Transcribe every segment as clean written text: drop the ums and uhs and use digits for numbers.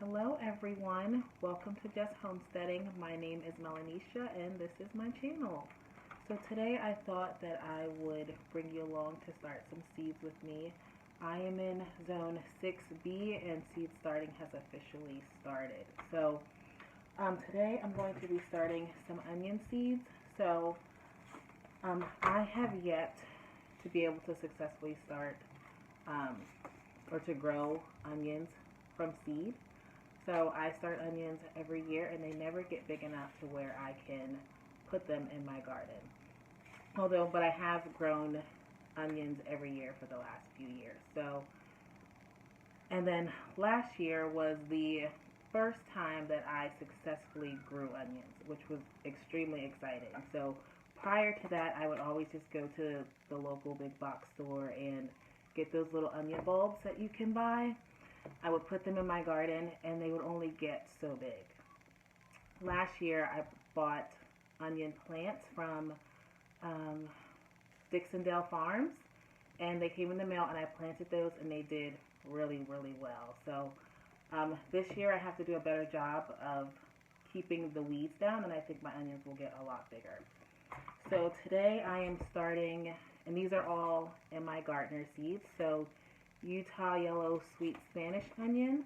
Hello everyone, welcome to Just Homesteading. My name is Melanisha and this is my channel. So today I thought that I would bring you along to start some seeds with me. I am in zone 6B and seed starting has officially started. So today I'm going to be starting some onion seeds. So I have yet to be able to successfully start or to grow onions from seed. So I start onions every year and they never get big enough to where I can put them in my garden. But I have grown onions every year for the last few years. So, and then last year was the first time that I successfully grew onions, which was extremely exciting. So prior to that, I would always just go to the local big box store and get those little onion bulbs that you can buy. I would put them in my garden and they would only get so big. Last year I bought onion plants from Dixondale Farms and they came in the mail and I planted those and they did really well. So this year I have to do a better job of keeping the weeds down and I think my onions will get a lot bigger. So today I am starting, and these are all in my gardener seeds. So Utah yellow sweet Spanish onion,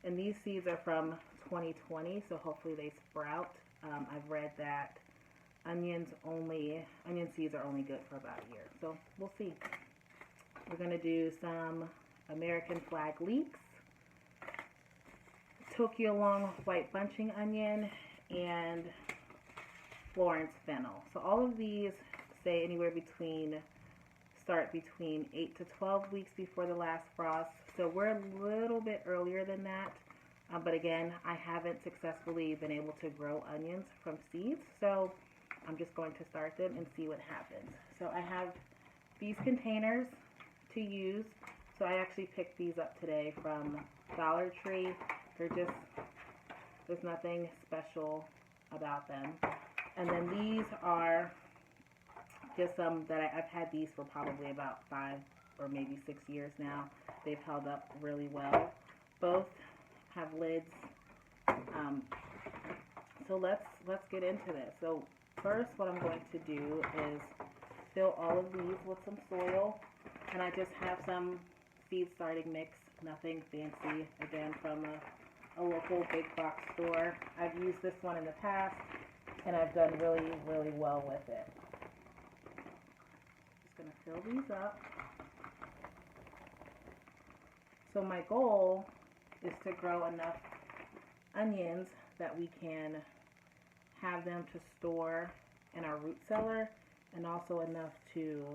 and these seeds are from 2020, so hopefully they sprout. I've read that onion seeds are only good for about a year, so we'll see. We're going to do some American flag leeks, Tokyo long white bunching onion, and Florence fennel. So all of these say anywhere start between 8 to 12 weeks before the last frost. So we're a little bit earlier than that. But again, I haven't successfully been able to grow onions from seeds. So I'm just going to start them and see what happens. So I have these containers to use. So I actually picked these up today from Dollar Tree. There's nothing special about them. And then these are just some that I've had these for probably about 5 or maybe 6 years now. They've held up really well. Both have lids. So let's get into this. So first what I'm going to do is fill all of these with some soil. And I just have some seed starting mix, nothing fancy, again from a local big box store. I've used this one in the past and I've done really well with it. Going to fill these up. So my goal is to grow enough onions that we can have them to store in our root cellar and also enough to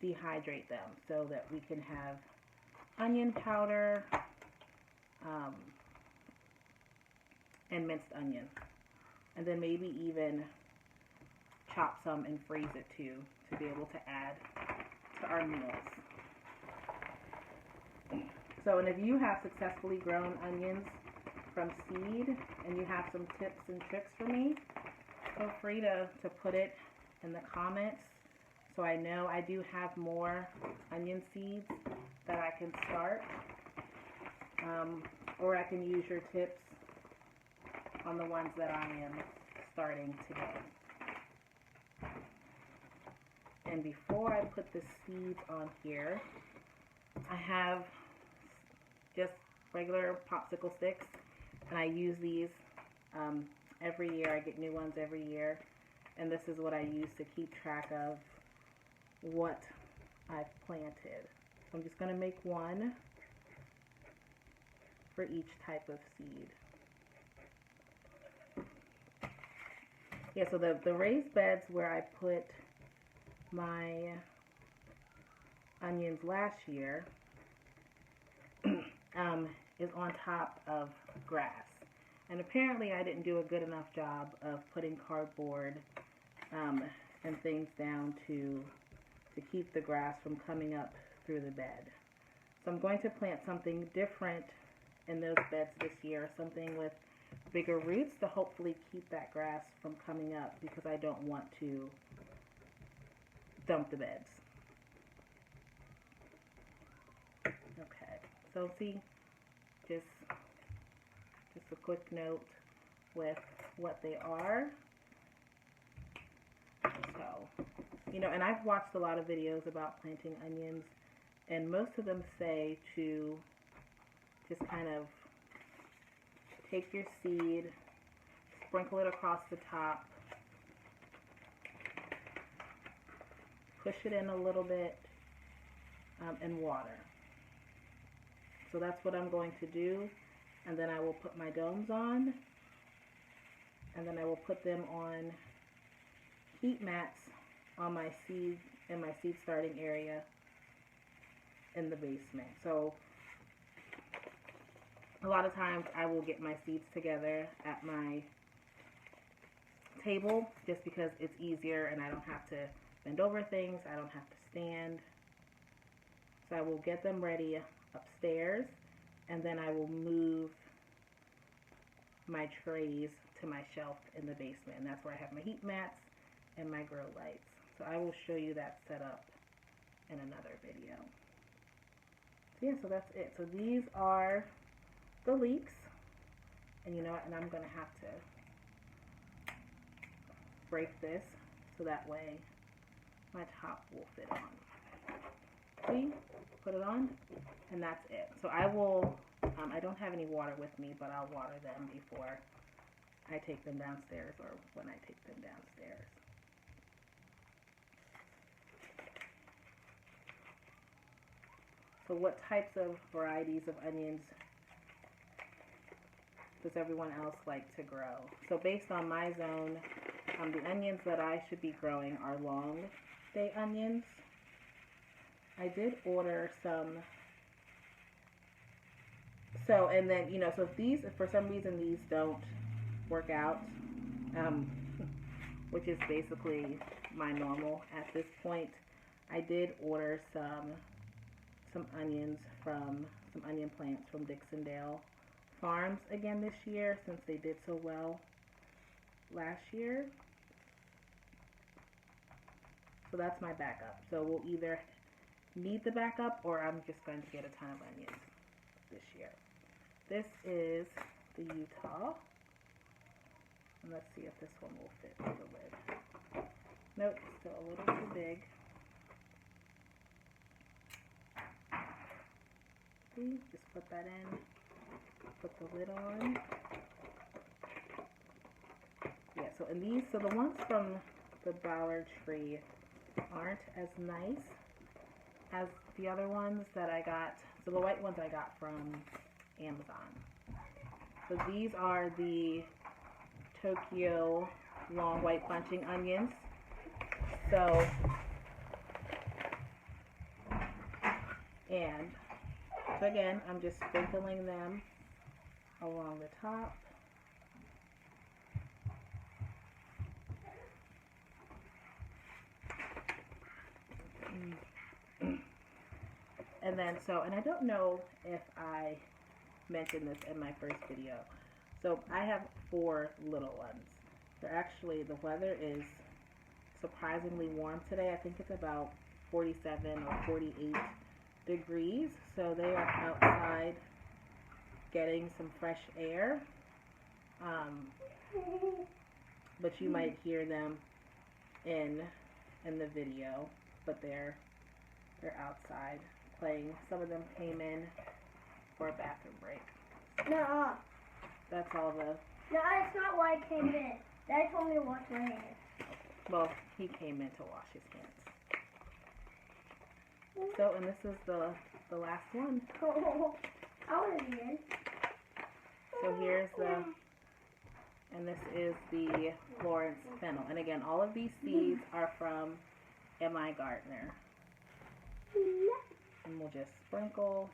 dehydrate them so that we can have onion powder and minced onion, and then maybe even chop some and freeze it too to be able to add to our meals. So, and if you have successfully grown onions from seed and you have some tips and tricks for me, feel free to put it in the comments so I know. I do have more onion seeds that I can start, or I can use your tips on the ones that I am starting today. And before I put the seeds on here, I have just regular popsicle sticks, and I use these every year. I get new ones every year, and this is what I use to keep track of what I've planted. So I'm just going to make one for each type of seed. Yeah, so the raised beds where I put my onions last year is on top of grass, and apparently I didn't do a good enough job of putting cardboard and things down to keep the grass from coming up through the bed. So I'm going to plant something different in those beds this year, something with bigger roots to hopefully keep that grass from coming up, because I don't want to dump the beds. Okay, so see, just a quick note with what they are. So, you know, and I've watched a lot of videos about planting onions, and most of them say to just kind of take your seed, sprinkle it across the top, push it in a little bit, and water. So that's what I'm going to do, and then I will put my domes on, and then I will put them on heat mats on my seed, in my seed starting area in the basement. So a lot of times I will get my seeds together at my table just because it's easier and I don't have to bend over things, I don't have to stand. So I will get them ready upstairs, and then I will move my trays to my shelf in the basement, and that's where I have my heat mats and my grow lights. So I will show you that setup in another video. So yeah, so that's it. So these are the leeks, and you know what, and I'm gonna have to break this so that way my top will fit on. See, put it on, and that's it. So I will, I don't have any water with me, but I'll water them before I take them downstairs, or when I take them downstairs. So what types of varieties of onions does everyone else like to grow? So based on my zone, the onions that I should be growing are long day onions. I did order some. So, and then, you know, so if for some reason these don't work out, which is basically my normal at this point, I did order some onions from, some onion plants from Dixondale Farms again this year, since they did so well last year. So that's my backup. So we'll either need the backup, or I'm just going to get a ton of onions this year. This is the Utah, and let's see if this one will fit through the lid. Nope, still a little too big. See, just put that in, put the lid on. Yeah, so and these, so the ones from the Dollar Tree aren't as nice as the other ones that I got. So the white ones I got from Amazon. So these are the Tokyo long white bunching onions. So, and so again, I'm just sprinkling them along the top. And then, so, and I don't know if I mentioned this in my first video. So I have 4 little ones. They're actually, the weather is surprisingly warm today. I think it's about 47 or 48 degrees. So they are outside getting some fresh air. But you might hear them in the video, but they're outside playing. Some of them came in for a bathroom break. No. That's all the... No, that's not why I came in. Dad told me to wash my hands. Well, he came in to wash his hands. So, and this is the last one. Oh, I want to be in. So here's the... And this is the Florence fennel. And again, all of these seeds are from M.I. Gardner. And we'll just sprinkle.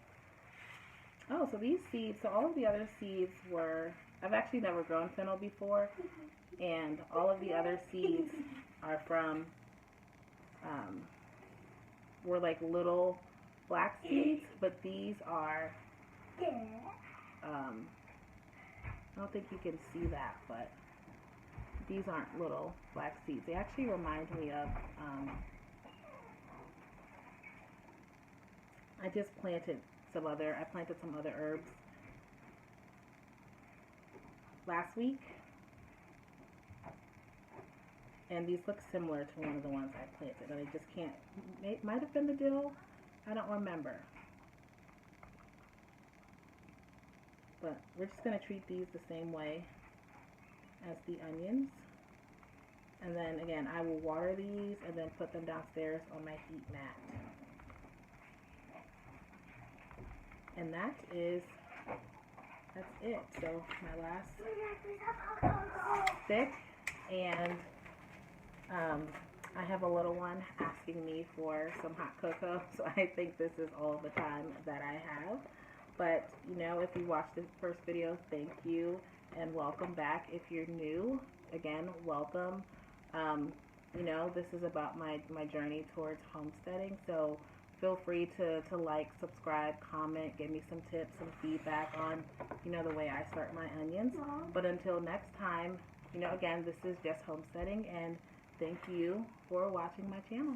Oh, so these seeds, so all of the other seeds were, I've actually never grown fennel before, and all of the other seeds are from, were like little black seeds, but these are, I don't think you can see that, but these aren't little black seeds. They actually remind me of, I just planted some other, I planted some other herbs last week. And these look similar to one of the ones I planted. And I just can't, it might have been the dill. I don't remember. But we're just going to treat these the same way as the onions. And then again, I will water these and then put them downstairs on my heat mat. And that's it. So my last stick, and I have a little one asking me for some hot cocoa, so I think this is all the time that I have. But, you know, if you watched the first video, thank you, and welcome back. If you're new, again, welcome. You know, this is about my journey towards homesteading, so feel free to like, subscribe, comment, give me some tips, some feedback on, you know, the way I start my onions. But until next time, you know, again, this is just homesteading, and thank you for watching my channel.